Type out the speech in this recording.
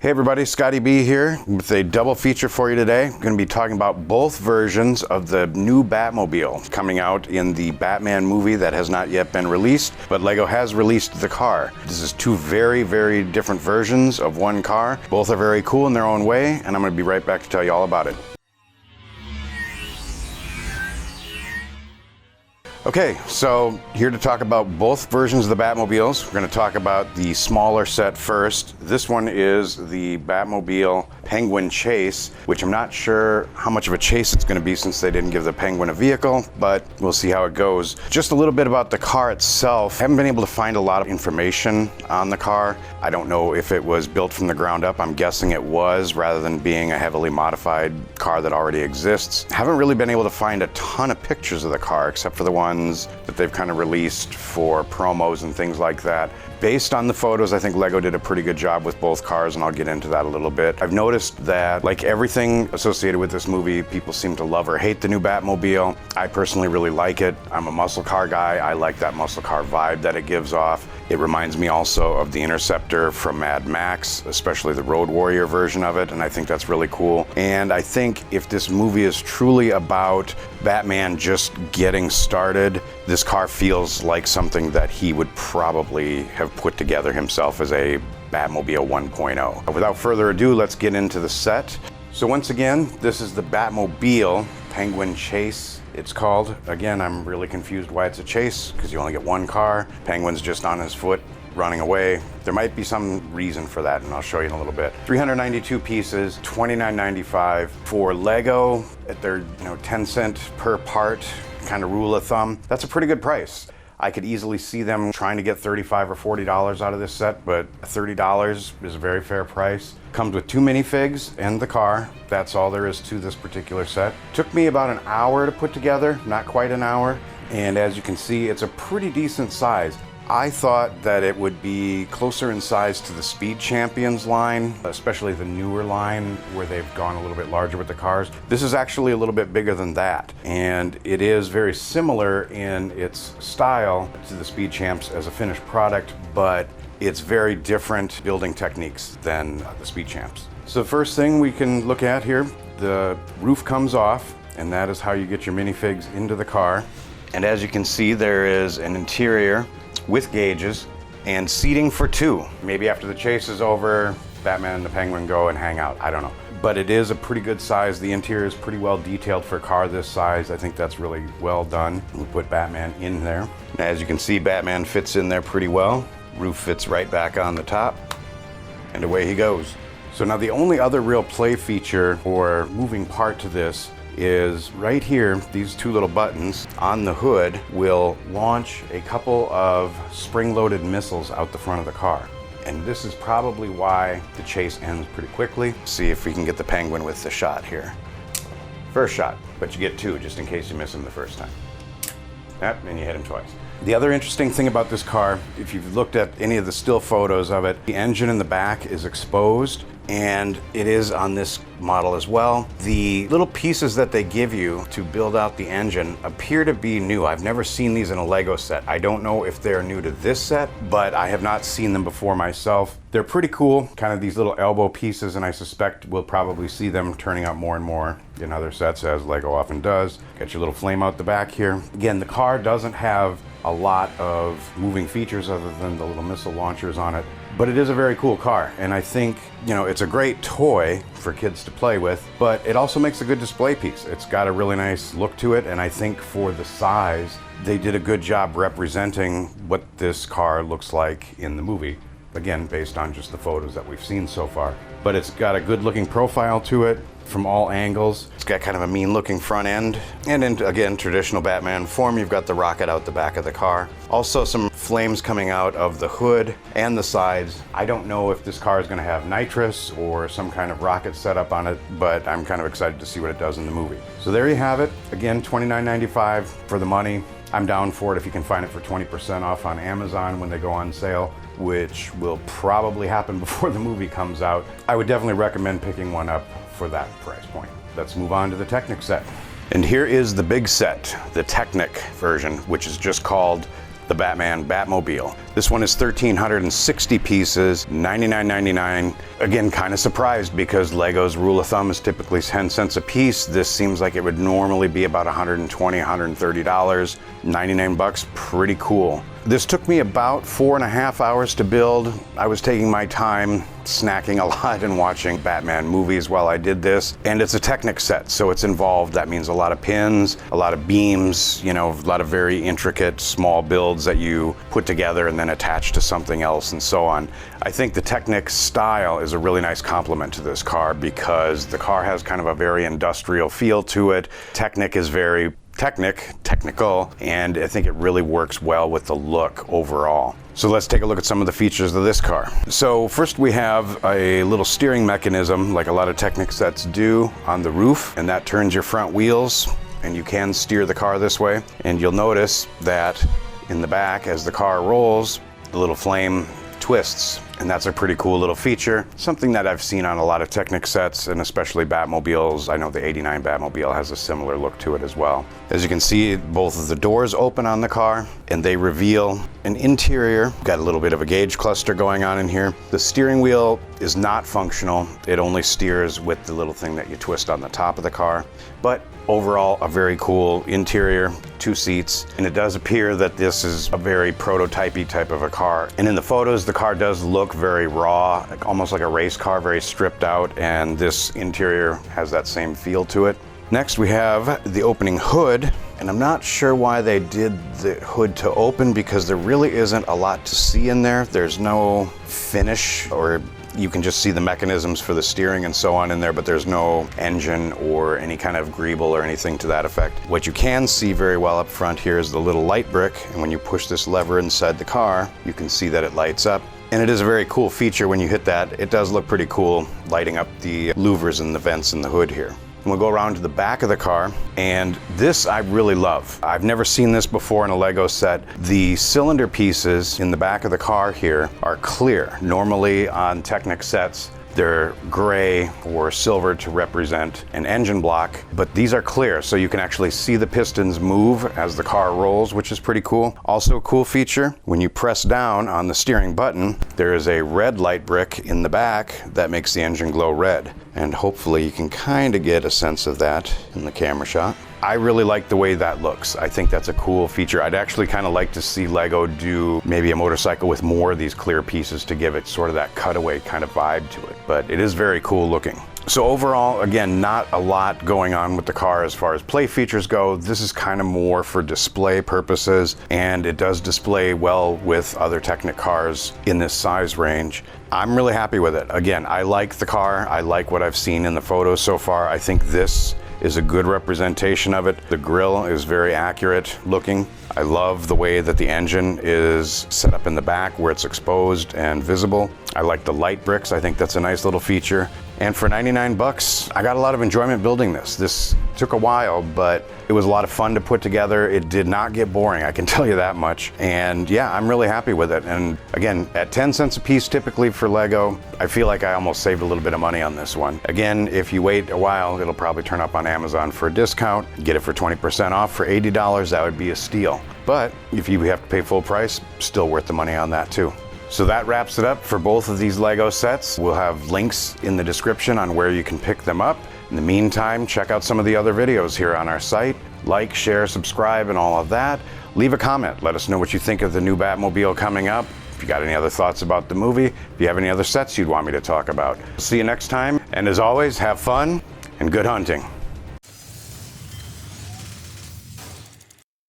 Hey everybody, Scotty B here with a double feature for you today. I'm going to be talking about both versions of the new Batmobile coming out in the Batman movie that has not yet been released, but Lego has released the car. This is two very, very different versions of one car. Both are very cool in their own way, and I'm going to be right back to tell you all about it. Okay, so here to talk about both versions of the Batmobiles. We're going to talk about the smaller set first. This one is the Batmobile Penguin Chase, which I'm not sure how much of a chase it's going to be since they didn't give the Penguin a vehicle, but we'll see how it goes. Just a little bit about the car itself. I haven't been able to find a lot of information on the car. I don't know if it was built from the ground up. I'm guessing it was, rather than being a heavily modified car that already exists. Haven't really been able to find a ton of pictures of the car, except for the ones that they've kind of released for promos and things like that. Based on the photos, I think Lego did a pretty good job with both cars, and I'll get into that a little bit. I've noticed that, like everything associated with this movie, people seem to love or hate the new Batmobile. I personally really like it. I'm a muscle car guy. I like that muscle car vibe that it gives off. It reminds me also of the Interceptor from Mad Max, especially the Road Warrior version of it, and I think that's really cool. And I think if this movie is truly about Batman just getting started, this car feels like something that he would probably have put together himself as a Batmobile 1.0. Without further ado, let's get into the set. So once again, this is the Batmobile Penguin Chase, it's called. Again, I'm really confused why it's a chase, because you only get one car. Penguin's just on his foot running away. There might be some reason for that, and I'll show you in a little bit. 392 pieces, $29.95 for Lego at their 10 cent per part kind of rule of thumb. That's a pretty good price. I could easily see them trying to get $35 or $40 out of this set, but $30 is a very fair price. Comes with two minifigs and the car. That's all there is to this particular set. Took me about an hour to put together, not quite an hour. And as you can see, it's a pretty decent size. I thought that it would be closer in size to the Speed Champions line, especially the newer line where they've gone a little bit larger with the cars. This is actually a little bit bigger than that, and it is very similar in its style to the Speed Champs as a finished product, but it's very different building techniques than the Speed Champs. So the first thing we can look at here, the roof comes off, and that is how you get your minifigs into the car. And as you can see, there is an interior with gauges and seating for two. Maybe after the chase is over, Batman and the Penguin go and hang out. I don't know. But it is a pretty good size. The interior is pretty well detailed for a car this size. I think that's really well done. We put Batman in there. As you can see, Batman fits in there pretty well. Roof fits right back on the top, and away he goes. So now the only other real play feature or moving part to this is right here. These two little buttons on the hood will launch a couple of spring-loaded missiles out the front of the car. And this is probably why the chase ends pretty quickly. See if we can get the Penguin with the shot here. First shot, but you get two just in case you miss him the first time. Yep, and you hit him twice. The other interesting thing about this car, if you've looked at any of the still photos of it, the engine in the back is exposed, and it is on this model as well. The little pieces that they give you to build out the engine appear to be new. I've never seen these in a Lego set. I don't know if they're new to this set, but I have not seen them before myself. They're pretty cool, kind of these little elbow pieces, and I suspect we'll probably see them turning out more and more in other sets, as Lego often does. Got your little flame out the back here. Again, the car doesn't have a lot of moving features other than the little missile launchers on it, but it is a very cool car, and I think it's a great toy for kids to play with, but it also makes a good display piece. It's got a really nice look to it, and I think for the size they did a good job representing what this car looks like in the movie, again based on just the photos that we've seen so far. But it's got a good looking profile to it from all angles. It's got kind of a mean looking front end, and in again traditional Batman form, you've got the rocket out the back of the car. Also some flames coming out of the hood and the sides. I don't know if this car is going to have nitrous or some kind of rocket setup on it, but I'm kind of excited to see what it does in the movie. So there you have it. Again, $29.95 for the money. I'm down for it if you can find it for 20% off on Amazon when they go on sale, which will probably happen before the movie comes out. I would definitely recommend picking one up for that price point. Let's move on to the Technic set. And here is the big set, the Technic version, which is just called the Batman Batmobile. This one is 1,360 pieces, $99.99. Again, kind of surprised because Lego's rule of thumb is typically 10 cents a piece. This seems like it would normally be about $120, $130. 99 bucks, pretty cool. This took me about 4.5 hours to build. I was taking my time, snacking a lot and watching Batman movies while I did this. And it's a Technic set, so it's involved. That means a lot of pins, a lot of beams, you know, a lot of very intricate small builds that you put together and then attach to something else and so on. I think the Technic style is a really nice complement to this car because the car has kind of a very industrial feel to it. Technic is very technical, and I think it really works well with the look overall. So let's take a look at some of the features of this car. So first we have a little steering mechanism like a lot of Technic sets do on the roof, and that turns your front wheels and you can steer the car this way. And you'll notice that in the back as the car rolls, the little flame twists, and that's a pretty cool little feature. Something that I've seen on a lot of Technic sets and especially Batmobiles. I know the '89 Batmobile has a similar look to it as well. As you can see, both of the doors open on the car and they reveal an interior. Got a little bit of a gauge cluster going on in here. The steering wheel is not functional. It only steers with the little thing that you twist on the top of the car. But overall, a very cool interior, 2 seats, and it does appear that this is a very prototype-y type of a car. And in the photos, the car does look very raw, almost like a race car, very stripped out, and this interior has that same feel to it. Next, we have the opening hood, and I'm not sure why they did the hood to open because there really isn't a lot to see in there. There's no finish, or you can just see the mechanisms for the steering and so on in there, but there's no engine or any kind of greeble or anything to that effect. What you can see very well up front here is the little light brick, and when you push this lever inside the car, you can see that it lights up. And it is a very cool feature when you hit that. It does look pretty cool, lighting up the louvers and the vents in the hood here. And we'll go around to the back of the car, and this I really love. I've never seen this before in a Lego set. The cylinder pieces in the back of the car here are clear. Normally on Technic sets, they're gray or silver to represent an engine block, but these are clear, so you can actually see the pistons move as the car rolls, which is pretty cool. Also a cool feature, when you press down on the steering button, there is a red light brick in the back that makes the engine glow red. And hopefully you can kind of get a sense of that in the camera shot. I really like the way that looks. I think that's a cool feature. I'd actually kind of like to see Lego do maybe a motorcycle with more of these clear pieces to give it sort of that cutaway kind of vibe to it. But it is very cool looking. So overall, again, not a lot going on with the car as far as play features go. This is kind of more for display purposes, and it does display well with other Technic cars in this size range. I'm really happy with it. Again, I like the car. I like what I've seen in the photos so far. I think this is a good representation of it. The grille is very accurate looking. I love the way that the engine is set up in the back where it's exposed and visible. I like the light bricks. I think that's a nice little feature. And for 99 bucks, I got a lot of enjoyment building this. This took a while, but it was a lot of fun to put together. It did not get boring, I can tell you that much. And yeah, I'm really happy with it. And again, at 10 cents a piece typically for Lego, I feel like I almost saved a little bit of money on this one. Again, if you wait a while, it'll probably turn up on Amazon for a discount. Get it for 20% off for $80, that would be a steal. But if you have to pay full price, still worth the money on that too. So that wraps it up for both of these Lego sets. We'll have links in the description on where you can pick them up. In the meantime, check out some of the other videos here on our site. Like, share, subscribe, and all of that. Leave a comment. Let us know what you think of the new Batmobile coming up. If you got any other thoughts about the movie, if you have any other sets you'd want me to talk about. See you next time, and as always, have fun and good hunting.